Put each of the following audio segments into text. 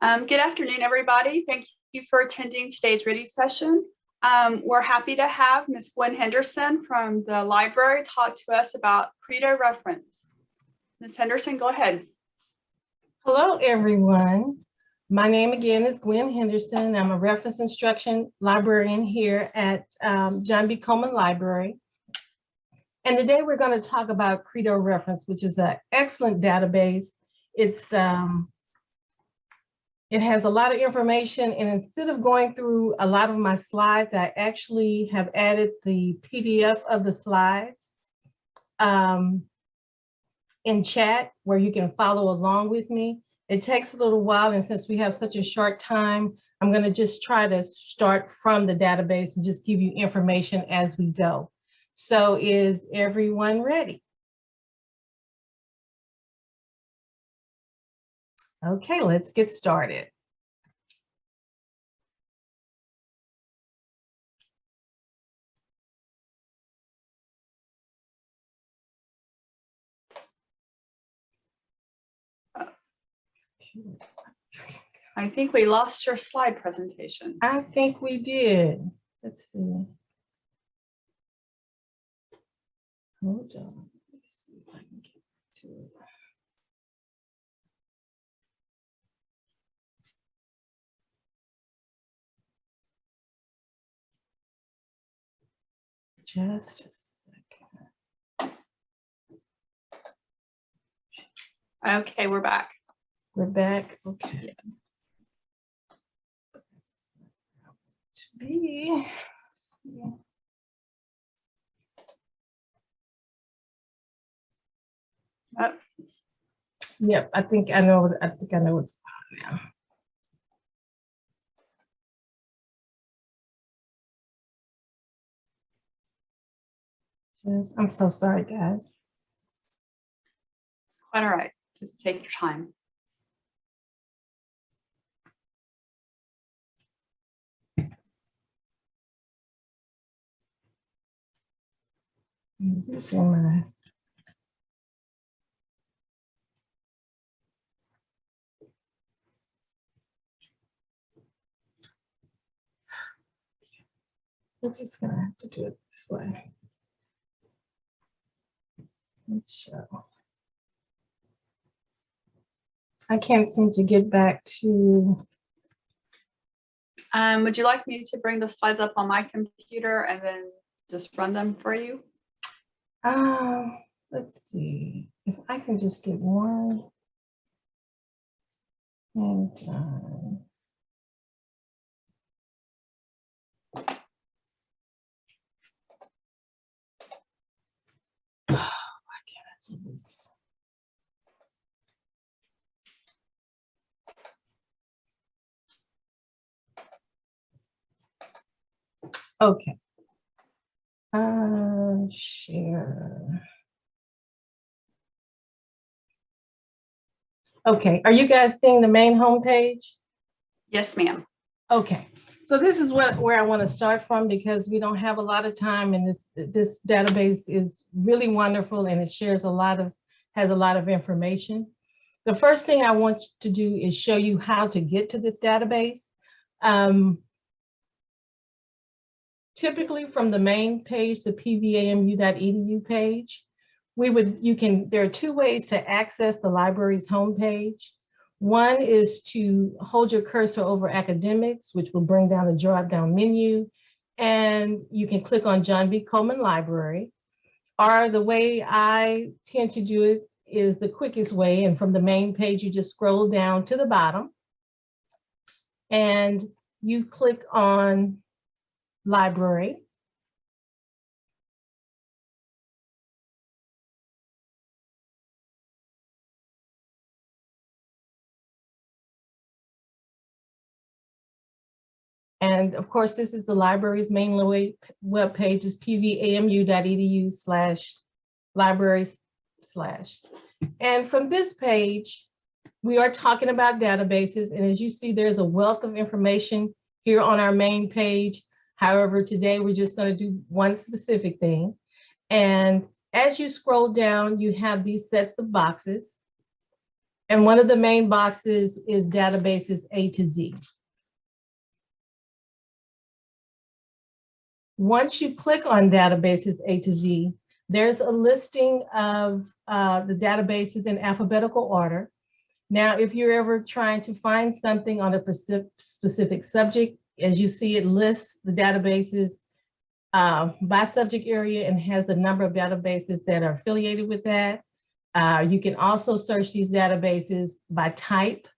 Good afternoon, everybody. Thank you for attending today's RITI session. We're happy to have Ms. Gwen Henderson from the library talk to us about CREDO reference. Ms. Henderson, go ahead. Hello, everyone. My name again is Gwen Henderson. I'm a reference instruction librarian here at John B. Coleman Library. And today we're going to talk about CREDO reference, which is an excellent database. It has a lot of information, and instead of going through a lot of my slides, I actually have added the PDF of the slides in chat where you can follow along with me. It takes a little while, and since we have such a short time, I'm going to just try to start from the database and just give you information as we go. So is everyone ready? Okay, let's get started. I think we lost your slide presentation. I think we did. Let's see. Hold on. Let's see if I can get to it. Just a second. Okay, we're back. We're back. Okay. Yeah. To be. Let's see. Yep, I think I know what's on now. I'm so sorry, guys. Quite all right. Just take your time. We're just gonna have to do it this way. Let's show. I can't seem to get back to. Would you like me to bring the slides up on my computer and then just run them for you? Let's see if I can just get one. And why can't I do this? Okay. Share. Okay, are you guys seeing the main homepage? Yes, ma'am. Okay, so this is where I want to start from because we don't have a lot of time, and this database is really wonderful and it shares has a lot of information. The first thing I want to do is show you how to get to this database. Typically from the main page, the PVAMU.edu page, there are two ways to access the library's homepage. One is to hold your cursor over academics, which will bring down a drop-down menu, and you can click on John B. Coleman Library. Or the way I tend to do it is the quickest way, and from the main page, you just scroll down to the bottom, and you click on Library. And of course, this is the library's main web page is pvamu.edu/library/. And from this page, we are talking about databases. And as you see, there's a wealth of information here on our main page. However, today we're just going to do one specific thing. And as you scroll down, you have these sets of boxes. And one of the main boxes is databases A to Z. Once you click on databases A to Z, there's a listing of the databases in alphabetical order. Now, if you're ever trying to find something on a specific subject, as you see, it lists the databases by subject area and has a number of databases that are affiliated with that. You can also search these databases by type,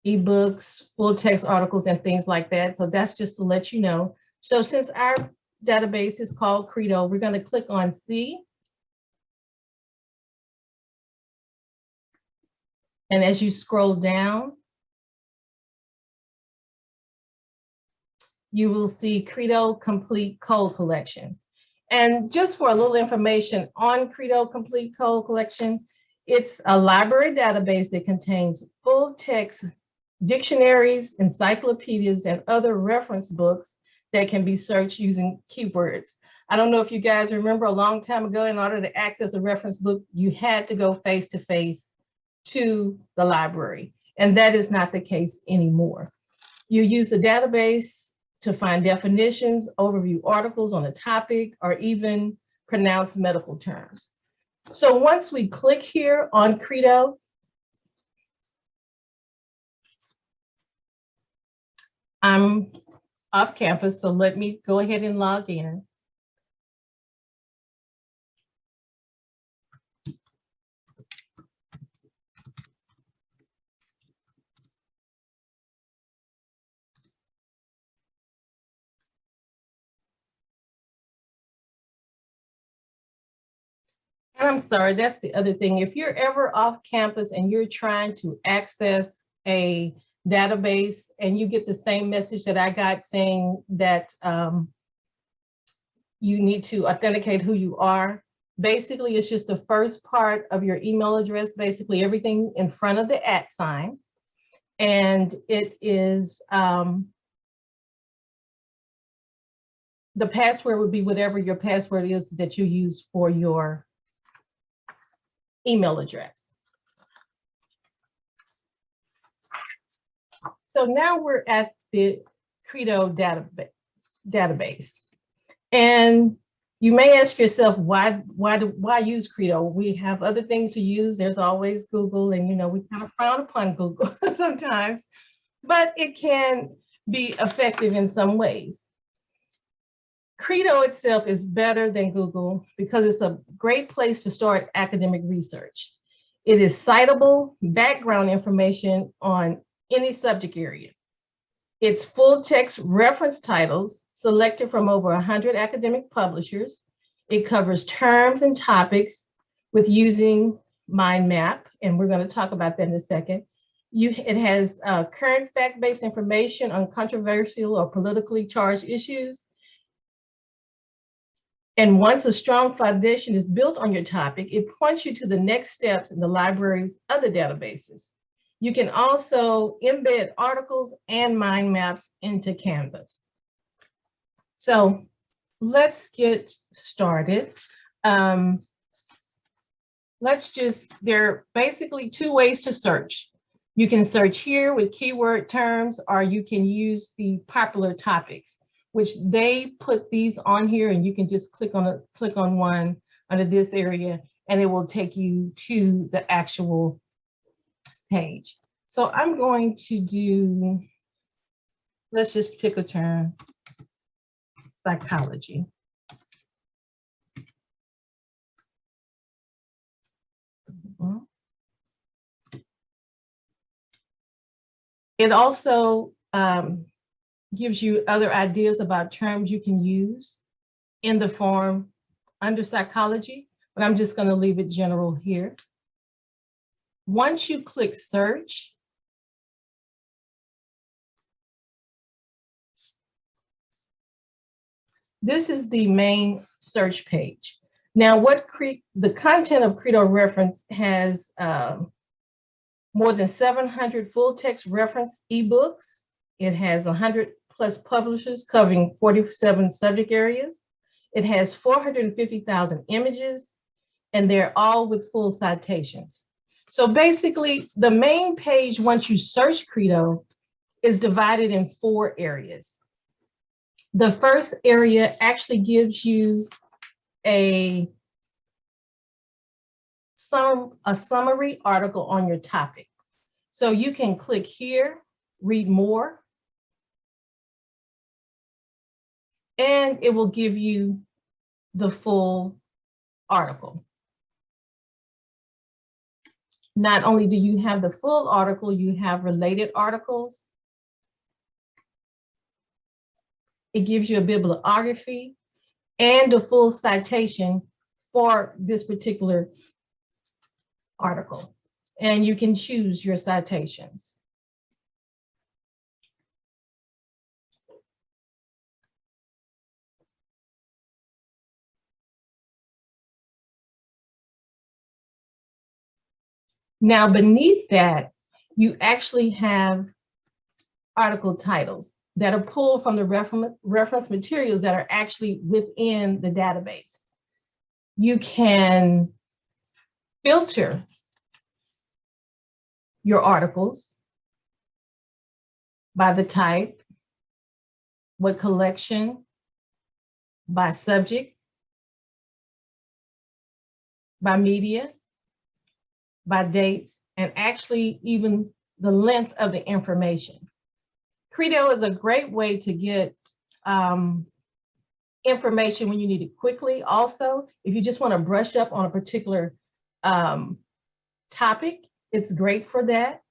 ebooks, full text articles, and things like that. So that's just to let you know. So since our database is called CREDO, we're going to click on C. And as you scroll down, you will see CREDO Complete Code Collection. And just for a little information on CREDO Complete Code Collection, it's a library database that contains full text dictionaries, encyclopedias, and other reference books that can be searched using keywords. I don't know if you guys remember a long time ago, in order to access a reference book, you had to go face-to-face to the library, and that is not the case anymore. You use the database to find definitions, overview articles on a topic, or even pronounce medical terms. So once we click here on CREDO, I'm off campus, so let me go ahead and log in. And I'm sorry, that's the other thing. If you're ever off campus and you're trying to access a database and you get the same message that I got saying that you need to authenticate who you are, basically it's just the first part of your email address, basically everything in front of the @ sign. And it is, the password would be whatever your password is that you use for your email address. So now we're at the CREDO database. And you may ask yourself, why use CREDO? We have other things to use. There's always Google, and we kind of frown upon Google sometimes, but it can be effective in some ways. CREDO itself is better than Google because it's a great place to start academic research. It is citable background information on any subject area. It's full text reference titles selected from over 100 academic publishers. It covers terms and topics with using mind map, and we're going to talk about that in a second. It has current fact-based information on controversial or politically charged issues. And once a strong foundation is built on your topic, it points you to the next steps in the library's other databases. You can also embed articles and mind maps into Canvas. So let's get started. There are basically two ways to search. You can search here with keyword terms, or you can use the popular topics, which they put these on here, and you can just click on one under this area, and it will take you to the actual page. So I'm going to do, let's just pick a term, psychology. It also gives you other ideas about terms you can use in the form under psychology, but I'm just going to leave it general here. Once you click search, this is the main search page. Now, the content of CREDO Reference has more than 700 full text reference ebooks. It has 100+ publishers covering 47 subject areas. It has 450,000 images, and they're all with full citations. So basically, the main page, once you search CREDO, is divided in 4 areas. The first area actually gives you a summary article on your topic. So you can click here, read more, and it will give you the full article. Not only do you have the full article, you have related articles. It gives you a bibliography and a full citation for this particular article. And you can choose your citations. Now, beneath that, you actually have article titles that are pulled from the reference materials that are actually within the database. You can filter your articles by the type, what collection, by subject, by media, by dates, and actually even the length of the information. CREDO is a great way to get information when you need it quickly. Also, if you just want to brush up on a particular topic, it's great for that.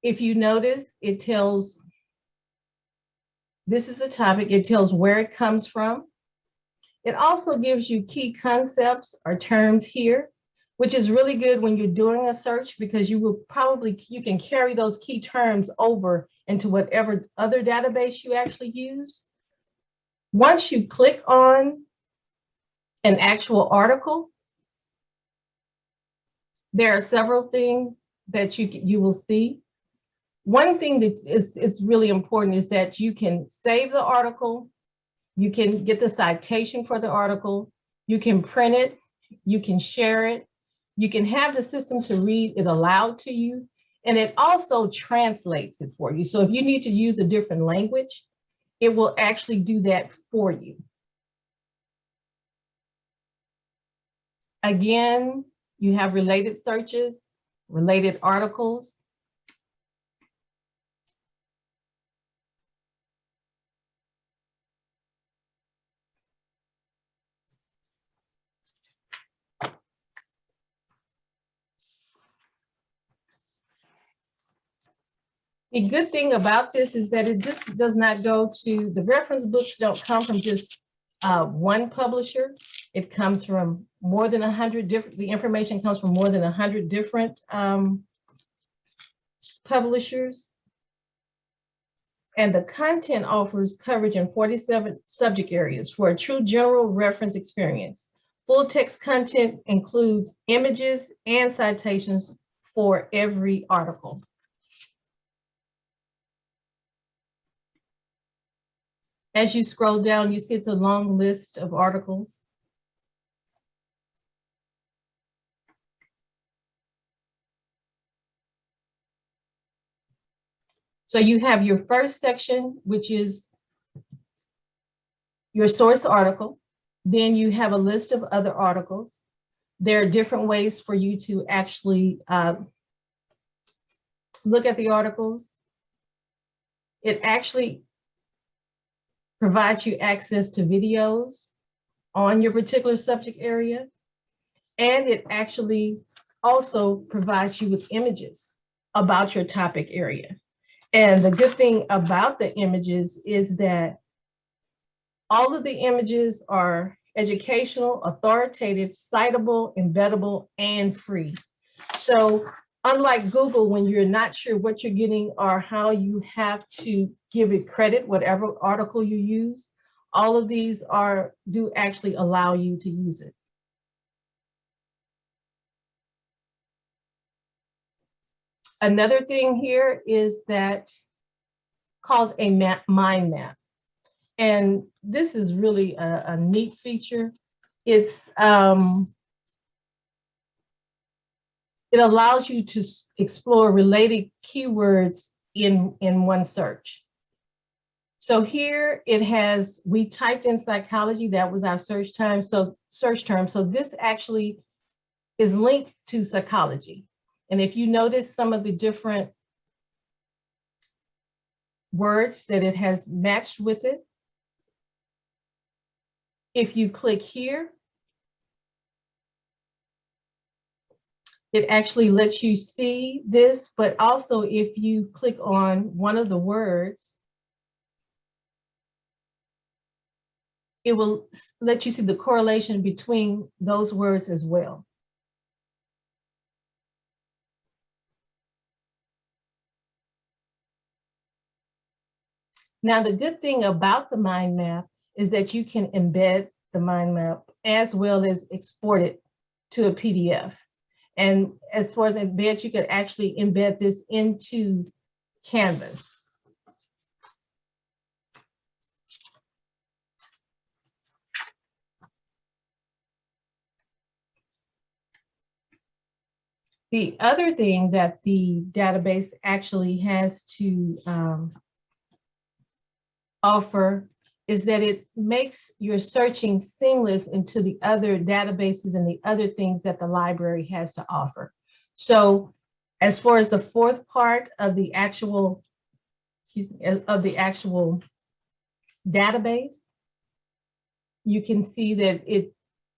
If you notice, it tells, this is a topic, it tells where it comes from. It also gives you key concepts or terms here, which is really good when you're doing a search, because you can carry those key terms over into whatever other database you actually use. Once you click on an actual article, there are several things that you will see. One thing that is really important is that you can save the article, you can get the citation for the article, you can print it, you can share it, you can have the system to read it aloud to you, and it also translates it for you. So if you need to use a different language, it will actually do that for you. Again, you have related searches, related articles. The good thing about this is that it just does not go to, the reference books don't come from just one publisher. It comes from more than 100 different, the information comes from more than 100 different publishers. And the content offers coverage in 47 subject areas for a true general reference experience. Full text content includes images and citations for every article. As you scroll down, you see it's a long list of articles. So you have your first section, which is your source article. Then you have a list of other articles. There are different ways for you to actually look at the articles. It actually provides you access to videos on your particular subject area. And it actually also provides you with images about your topic area. And the good thing about the images is that all of the images are educational, authoritative, citable, embeddable, and free. So unlike Google, when you're not sure what you're getting or how you have to give it credit, whatever article you use, all of these do actually allow you to use it. Another thing here is that called a mind map. And this is really a neat feature. It it allows you to explore related keywords in one search. So here it has, we typed in psychology, that was our search term. So this actually is linked to psychology. And if you notice some of the different words that it has matched with it, if you click here, it actually lets you see this, but also if you click on one of the words, it will let you see the correlation between those words as well. Now, the good thing about the mind map is that you can embed the mind map as well as export it to a PDF. And as far as embed, you could actually embed this into Canvas. The other thing that the database actually has to offer is that it makes your searching seamless into the other databases and the other things that the library has to offer. So as far as the fourth part of the actual, database, you can see that it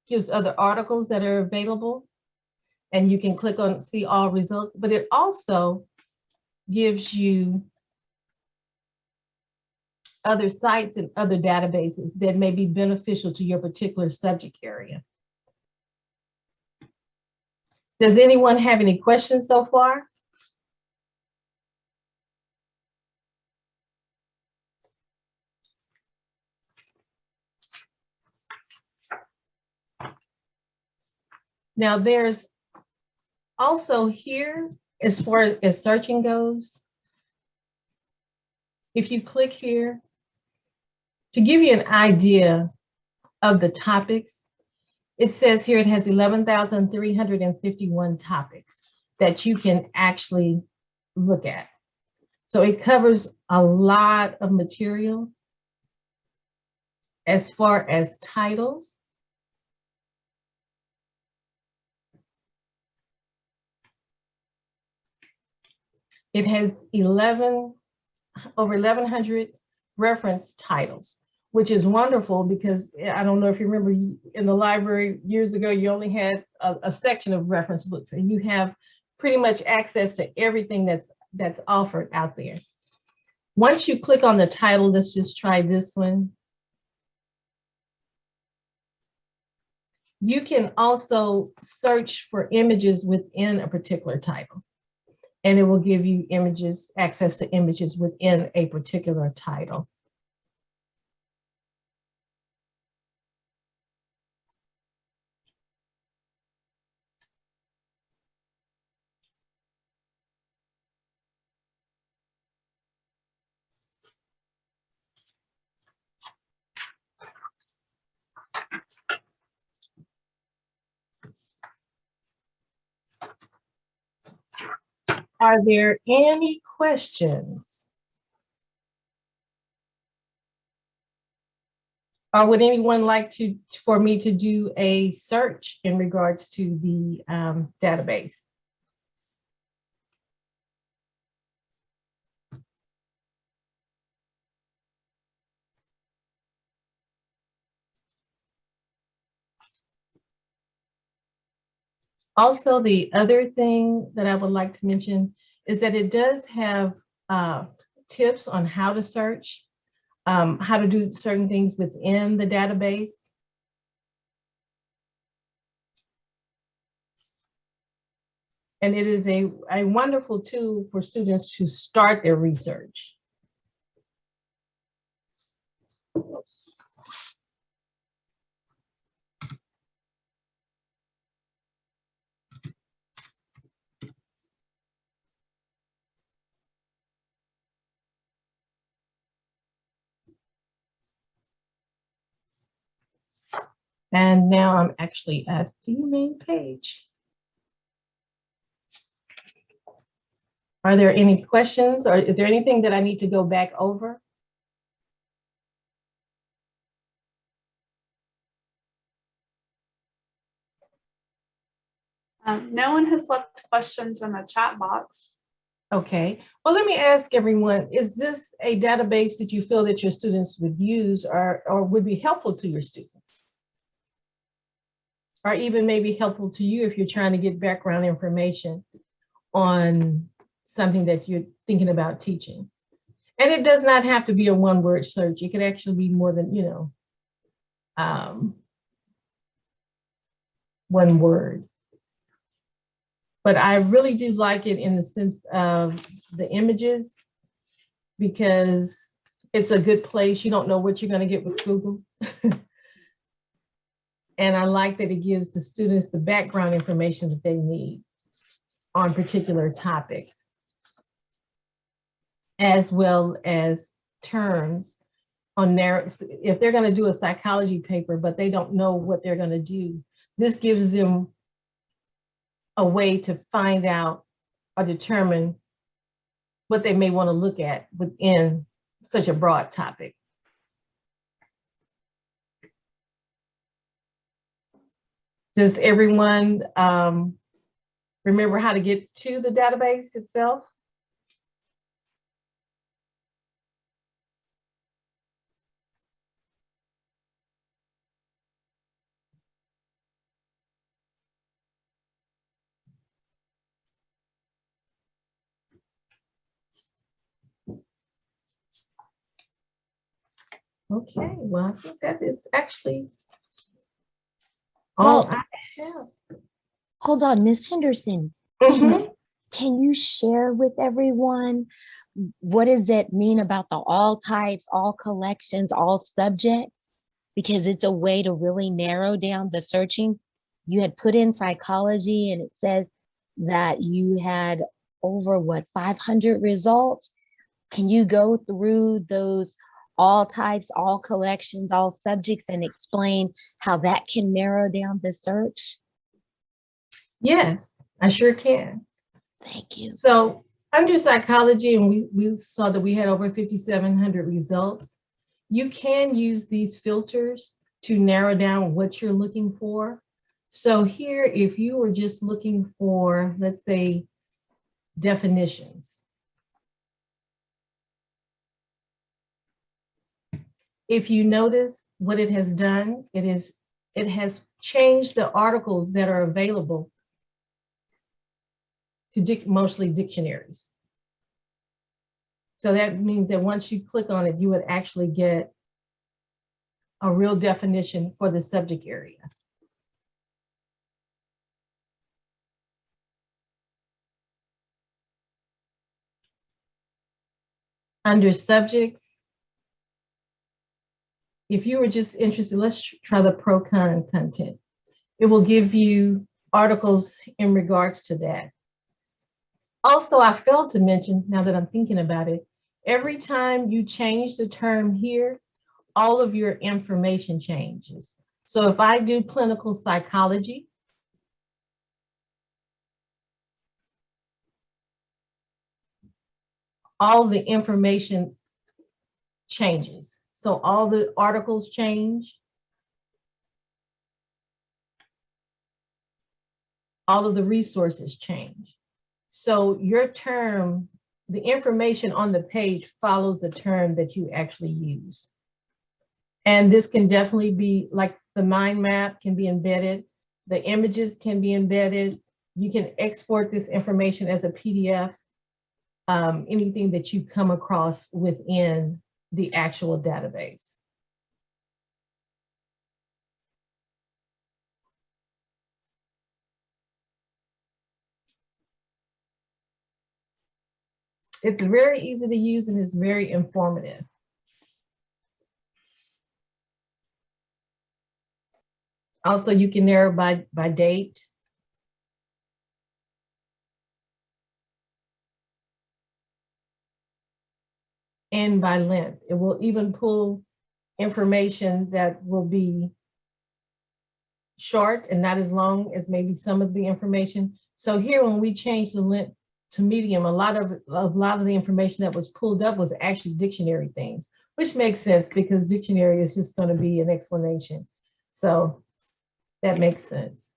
gives other articles that are available, and you can click on see all results, but it also gives you other sites and other databases that may be beneficial to your particular subject area. Does anyone have any questions so far? Now there's also here, as far as searching goes, if you click here, to give you an idea of the topics, it says here it has 11,351 topics that you can actually look at. So it covers a lot of material. As far as titles, it has over 1,100 reference titles, which is wonderful because I don't know if you remember in the library years ago, you only had a section of reference books, and you have pretty much access to everything that's offered out there. Once you click on the title, let's just try this one. You can also search for images within a particular title, and it will give you images, access to images within a particular title. Are there any questions? Or would anyone like for me to do a search in regards to the database? Also, the other thing that I would like to mention is that it does have tips on how to search, how to do certain things within the database. And it is a wonderful tool for students to start their research. And now I'm actually at the main page. Are there any questions, or is there anything that I need to go back over? No one has left questions in the chat box. Okay, well, let me ask everyone, is this a database that you feel that your students would use or would be helpful to your students? Or even maybe helpful to you if you're trying to get background information on something that you're thinking about teaching. And it does not have to be a one-word search. It could actually be more than, one word. But I really do like it in the sense of the images, because it's a good place. You don't know what you're going to get with Google. And I like that it gives the students the background information that they need on particular topics, as well as terms on if they're going to do a psychology paper, but they don't know what they're going to do. This gives them a way to find out or determine what they may want to look at within such a broad topic. Does everyone remember how to get to the database itself? Okay, well, I think that is actually all I have. Hold on, Miss Henderson. Mm-hmm. Can you share with everyone what does it mean about the all types, all collections, all subjects? Because it's a way to really narrow down the searching. You had put in psychology and it says that you had over 500 results. Can you go through those all types, all collections, all subjects and explain how that can narrow down the search? Yes, I sure can. Thank you. So under psychology, and we saw that we had over 5,700 results. You can use these filters to narrow down what you're looking for. So here, if you were just looking for, let's say, definitions. If you notice what it has done, it has changed the articles that are available to mostly dictionaries. So that means that once you click on it, you would actually get a real definition for the subject area. Under subjects, if you were just interested, let's try the pro-con content. It will give you articles in regards to that. Also, I failed to mention, now that I'm thinking about it, every time you change the term here, all of your information changes. So if I do clinical psychology, all the information changes. So all the articles change. All of the resources change. So your term, the information on the page follows the term that you actually use. And this can definitely be like the mind map can be embedded. The images can be embedded. You can export this information as a PDF. Anything that you come across within the actual database. It's very easy to use and it's very informative. Also, you can narrow by date. And by length. It will even pull information that will be short and not as long as maybe some of the information. So here, when we change the length to Medium, a lot of the information that was pulled up was actually dictionary things, which makes sense because dictionary is just going to be an explanation. So that makes sense.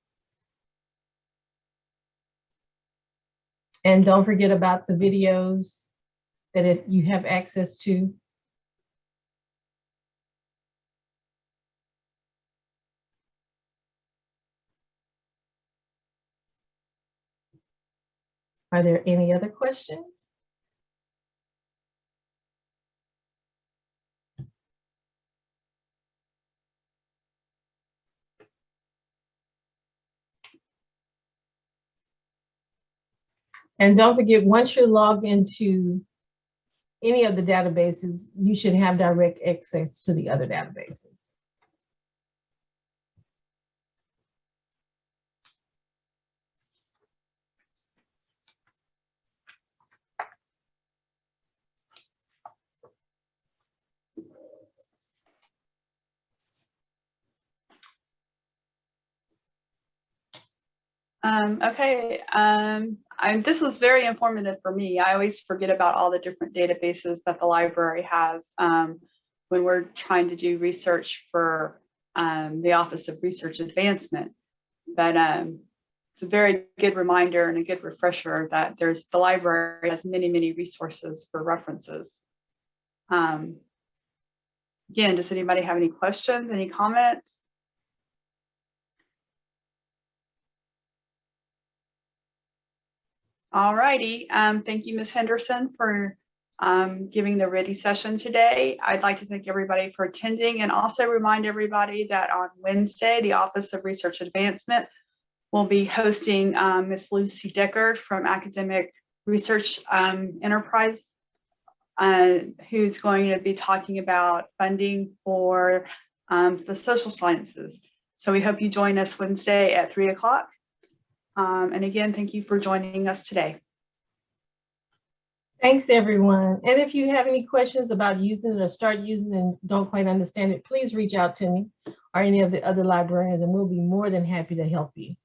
And don't forget about the videos that you have access to. Are there any other questions? And don't forget, once you're logged into any of the databases, you should have direct access to the other databases. This was very informative for me. I always forget about all the different databases that the library has when we're trying to do research for the Office of Research Advancement. But it's a very good reminder and a good refresher that the library has many, many resources for references. Again, does anybody have any questions, any comments? All righty. Thank you, Ms. Henderson, for giving the RITI session today. I'd like to thank everybody for attending and also remind everybody that on Wednesday, the Office of Research Advancement will be hosting Ms. Lucy Deckard from Academic Research Enterprise, who's going to be talking about funding for the social sciences. So we hope you join us Wednesday at 3 o'clock. And again, thank you for joining us today. Thanks, everyone. And if you have any questions about using it or start using it and don't quite understand it, please reach out to me or any of the other librarians, and we'll be more than happy to help you.